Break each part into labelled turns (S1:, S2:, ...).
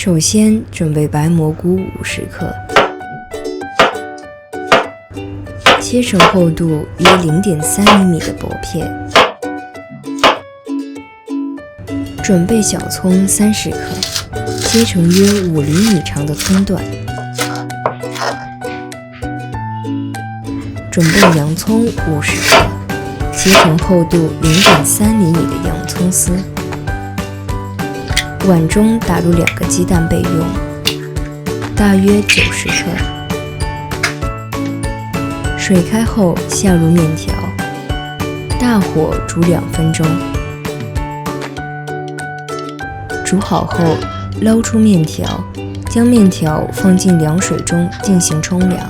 S1: 首先准备白蘑菇50克，切成厚度约 0.3 厘米的薄片。准备小葱30克，切成约5厘米长的葱段。准备洋葱50克，切成厚度 0.3 厘米的洋葱丝。碗中打入2个鸡蛋备用，大约90克。水开后下入面条，大火煮2分钟。煮好后捞出面条，将面条放进凉水中进行冲凉。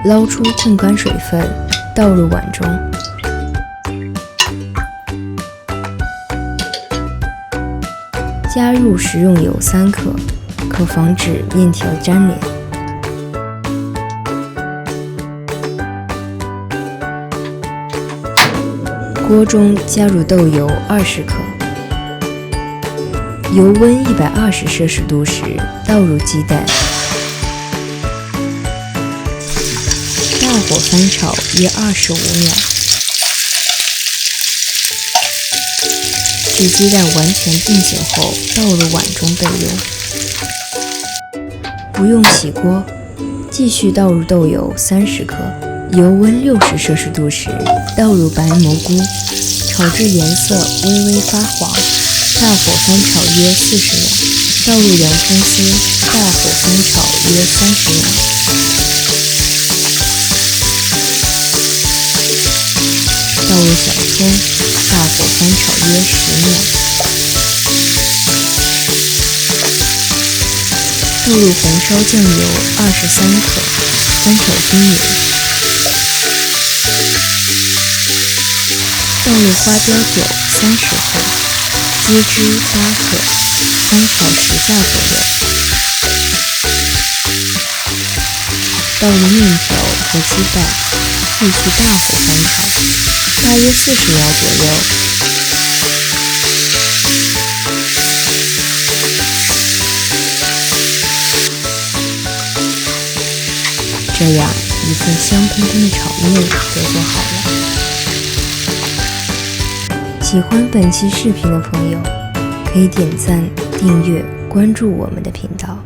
S1: 捞出控干水分，倒入碗中。加入食用油3克，可防止面条粘连。锅中加入豆油20克，油温120摄氏度时倒入鸡蛋，大火翻炒约25秒，至鸡蛋完全定型后倒入碗中备用。不用洗锅，继续倒入豆油30克，油温60摄氏度时倒入白蘑菇，炒至颜色微微发黄，大火翻炒约40秒，倒入洋葱丝，大火翻炒约30秒。倒入小葱，大火翻炒约10秒。倒入红烧酱油23克，翻炒均匀。倒入花雕酒30克，鸡汁8克，翻炒10下左右。倒入面条和鸡蛋，继续大火翻炒，大约40秒左右。这样一份香喷喷的炒面就做好了。喜欢本期视频的朋友，可以点赞、订阅、关注我们的频道。